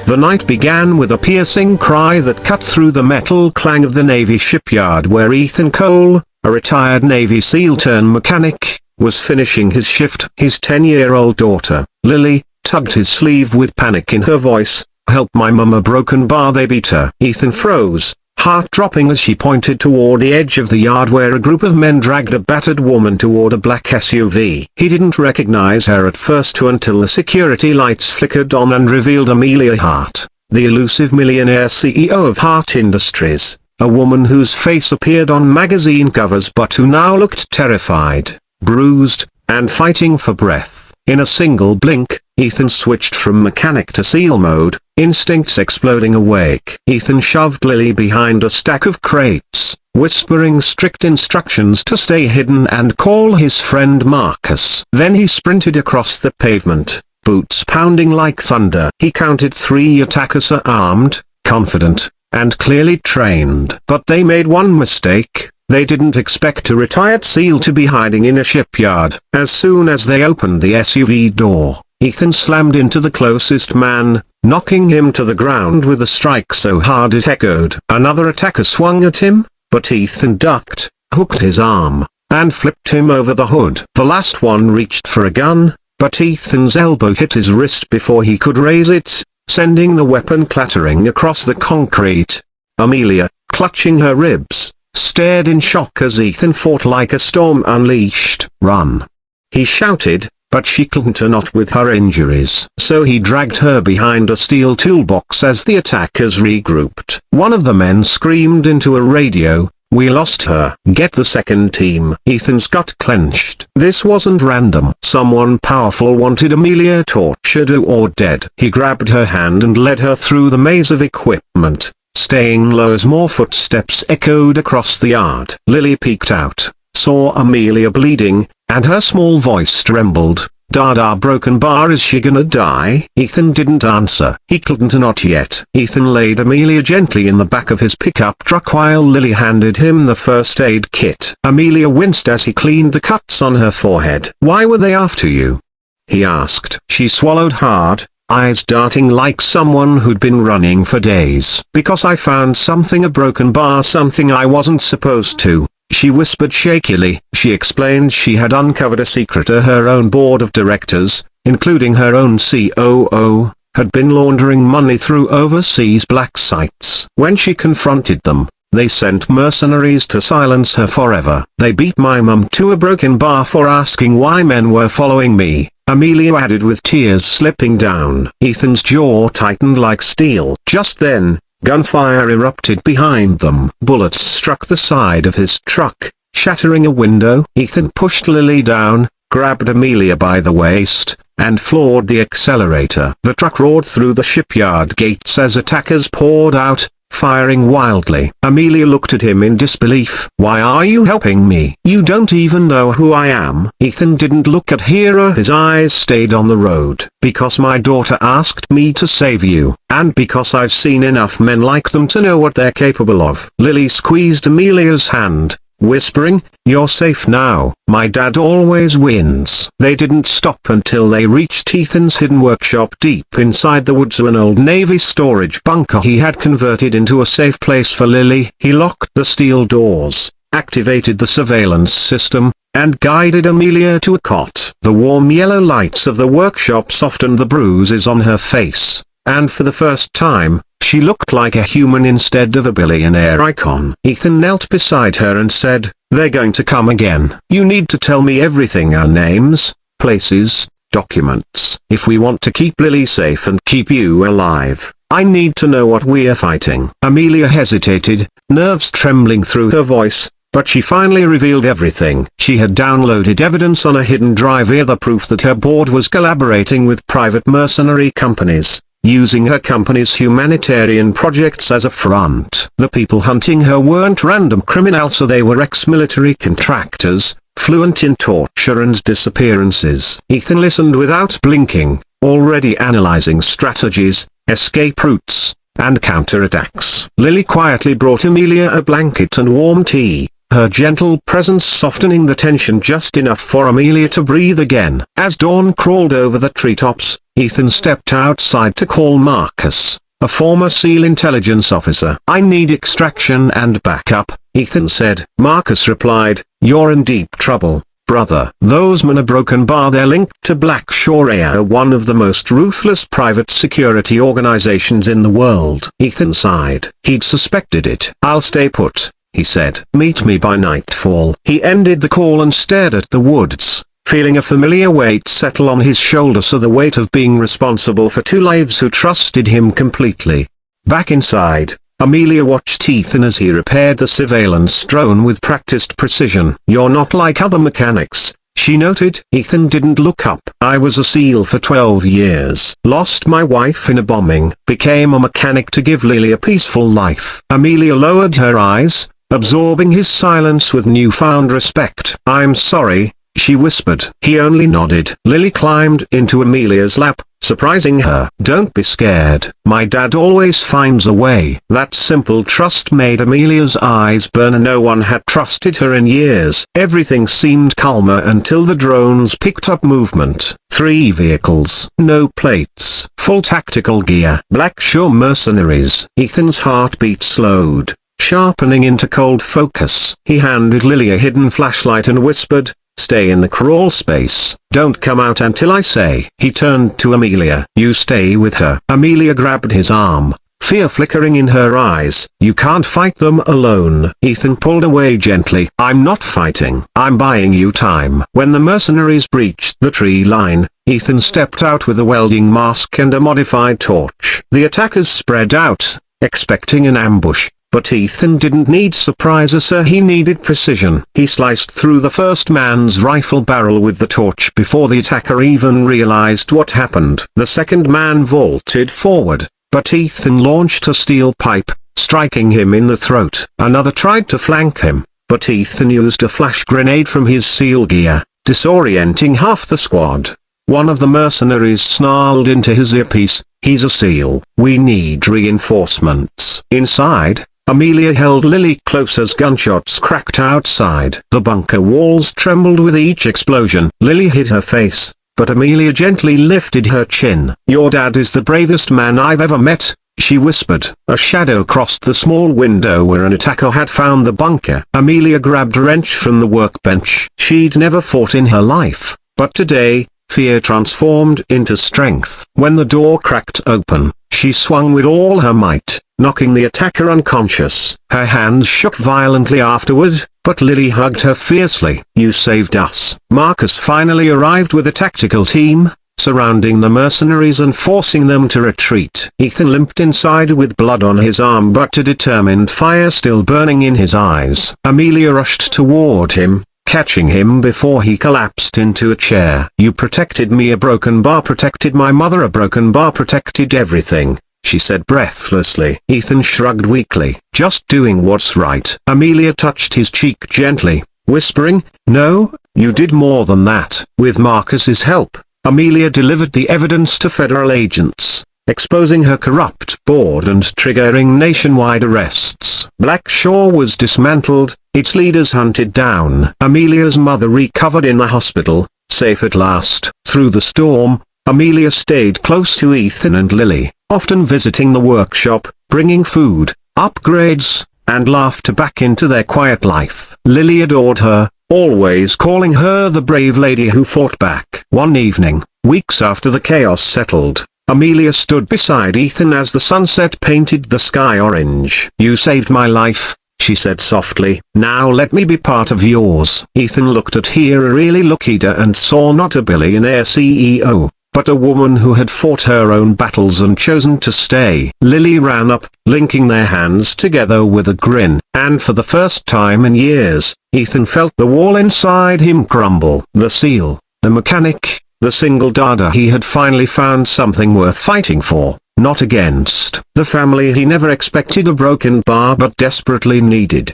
The night began with a piercing cry that cut through the metal clang of the Navy shipyard where Ethan Cole, a retired Navy SEAL turned mechanic, was finishing his shift. His 10-year-old daughter, Lily, tugged his sleeve with panic in her voice. "Help, my mum, a broken bar, they beat her." Ethan froze, heart dropping as she pointed toward the edge of the yard where a group of men dragged a battered woman toward a black SUV. He didn't recognize her at first until the security lights flickered on and revealed Amelia Hart, the elusive millionaire CEO of Hart Industries, a woman whose face appeared on magazine covers but who now looked terrified, bruised, and fighting for breath. In a single blink, Ethan switched from mechanic to SEAL mode, instincts exploding awake. Ethan shoved Lily behind a stack of crates, whispering strict instructions to stay hidden and call his friend Marcus. Then he sprinted across the pavement, boots pounding like thunder. He counted 3 attackers armed, confident, and clearly trained. But they made one mistake. They didn't expect a retired SEAL to be hiding in a shipyard. As soon as they opened the SUV door, Ethan slammed into the closest man, knocking him to the ground with a strike so hard it echoed. Another attacker swung at him, but Ethan ducked, hooked his arm, and flipped him over the hood. The last one reached for a gun, but Ethan's elbow hit his wrist before he could raise it, sending the weapon clattering across the concrete. Amelia, clutching her ribs, stared in shock as Ethan fought like a storm unleashed. "Run!" he shouted, but she couldn't not with her injuries. So he dragged her behind a steel toolbox as the attackers regrouped. One of the men screamed into a radio, "We lost her. Get the second team." Ethan's gut clenched. This wasn't random. Someone powerful wanted Amelia tortured or dead. He grabbed her hand and led her through the maze of equipment, staying low as more footsteps echoed across the yard. Lily peeked out, saw Amelia bleeding, and her small voice trembled. "Dada, broken bar, is she gonna die?" Ethan didn't answer. He couldn't not yet. Ethan laid Amelia gently in the back of his pickup truck while Lily handed him the first aid kit. Amelia winced as he cleaned the cuts on her forehead. "Why were they after you?" he asked. She swallowed hard, eyes darting like someone who'd been running for days. "Because I found something, a broken bar, something I wasn't supposed to," she whispered shakily. She explained she had uncovered a secret. Her own board of directors, including her own COO, had been laundering money through overseas black sites. When she confronted them, they sent mercenaries to silence her forever. "They beat my mum to a broken bar for asking why men were following me," Amelia added with tears slipping down. Ethan's jaw tightened like steel. Just then, gunfire erupted behind them. Bullets struck the side of his truck, shattering a window. Ethan pushed Lily down, grabbed Amelia by the waist, and floored the accelerator. The truck roared through the shipyard gates as attackers poured out, firing wildly. Amelia looked at him in disbelief. "Why are you helping me? You don't even know who I am." Ethan didn't look at her. His eyes stayed on the road. "Because my daughter asked me to save you, and because I've seen enough men like them to know what they're capable of." Lily squeezed Amelia's hand, whispering, "You're safe now. My dad always wins." They didn't stop until they reached Ethan's hidden workshop deep inside the woods of an old Navy storage bunker he had converted into a safe place for Lily. He locked the steel doors, activated the surveillance system, and guided Amelia to a cot. The warm yellow lights of the workshop softened the bruises on her face, and for the first time, she looked like a human instead of a billionaire icon. Ethan knelt beside her and said, "They're going to come again. You need to tell me everything, our names, places, documents. If we want to keep Lily safe and keep you alive, I need to know what we're fighting." Amelia hesitated, nerves trembling through her voice, but she finally revealed everything. She had downloaded evidence on a hidden drive, the proof that her board was collaborating with private mercenary companies, using her company's humanitarian projects as a front. The people hunting her weren't random criminals, they were ex-military contractors, fluent in torture and disappearances. Ethan listened without blinking, already analyzing strategies, escape routes, and counterattacks. Lily quietly brought Amelia a blanket and warm tea, her gentle presence softening the tension just enough for Amelia to breathe again. As dawn crawled over the treetops, Ethan stepped outside to call Marcus, a former SEAL intelligence officer. "I need extraction and backup," Ethan said. Marcus replied, "You're in deep trouble, brother. Those men are Broken Bar. They're linked to Blackshaw AI, one of the most ruthless private security organizations in the world." Ethan sighed. He'd suspected it. "I'll stay put," he said. "Meet me by nightfall." He ended the call and stared at the woods, feeling a familiar weight settle on his shoulders, the weight of being responsible for two lives who trusted him completely. Back inside, Amelia watched Ethan as he repaired the surveillance drone with practiced precision. "You're not like other mechanics," she noted. Ethan didn't look up. "I was a SEAL for 12 years. Lost my wife in a bombing. Became a mechanic to give Lily a peaceful life." Amelia lowered her eyes, absorbing his silence with newfound respect. "I'm sorry," she whispered. He only nodded. Lily climbed into Amelia's lap, surprising her. "Don't be scared. My dad always finds a way." That simple trust made Amelia's eyes burn. No one had trusted her in years. Everything seemed calmer until the drones picked up movement. 3 vehicles. No plates. Full tactical gear. Blackshaw mercenaries. Ethan's heartbeat slowed, sharpening into cold focus. He handed Lily a hidden flashlight and whispered, "Stay in the crawl space. Don't come out until I say." He turned to Amelia. "You stay with her." Amelia grabbed his arm, fear flickering in her eyes. "You can't fight them alone." Ethan pulled away gently. "I'm not fighting. I'm buying you time." When the mercenaries breached the tree line, Ethan stepped out with a welding mask and a modified torch. The attackers spread out, expecting an ambush. But Ethan didn't need surprises, he needed precision. He sliced through the first man's rifle barrel with the torch before the attacker even realized what happened. The second man vaulted forward, but Ethan launched a steel pipe, striking him in the throat. Another tried to flank him, but Ethan used a flash grenade from his SEAL gear, disorienting half the squad. One of the mercenaries snarled into his earpiece, "He's a SEAL. We need reinforcements." Inside, Amelia held Lily close as gunshots cracked outside. The bunker walls trembled with each explosion. Lily hid her face, but Amelia gently lifted her chin. "Your dad is the bravest man I've ever met," she whispered. A shadow crossed the small window where an attacker had found the bunker. Amelia grabbed a wrench from the workbench. She'd never fought in her life, but today, fear transformed into strength. When the door cracked open, she swung with all her might, knocking the attacker unconscious. Her hands shook violently afterward, but Lily hugged her fiercely. "You saved us." Marcus finally arrived with a tactical team, surrounding the mercenaries and forcing them to retreat. Ethan limped inside with blood on his arm but a determined fire still burning in his eyes. Amelia rushed toward him, catching him before he collapsed into a chair. "You protected me. A Broken Bar protected my mother. A Broken Bar protected everything," she said breathlessly. Ethan shrugged weakly. "Just doing what's right." Amelia touched his cheek gently, whispering, "No, you did more than that." With Marcus's help, Amelia delivered the evidence to federal agents, exposing her corrupt board and triggering nationwide arrests. Blackshaw was dismantled, its leaders hunted down. Amelia's mother recovered in the hospital, safe at last. Through the storm, Amelia stayed close to Ethan and Lily, often visiting the workshop, bringing food, upgrades, and laughter back into their quiet life. Lily adored her, always calling her the brave lady who fought back. One evening, weeks after the chaos settled, Amelia stood beside Ethan as the sunset painted the sky orange. "You saved my life," she said softly. "Now let me be part of yours." Ethan looked at her really looked and saw not a billionaire CEO, but a woman who had fought her own battles and chosen to stay. Lily ran up, linking their hands together with a grin, and for the first time in years, Ethan felt the wall inside him crumble. The SEAL, the mechanic, the single dada he had finally found something worth fighting for, not against. The family he never expected. A Broken Bar but desperately needed.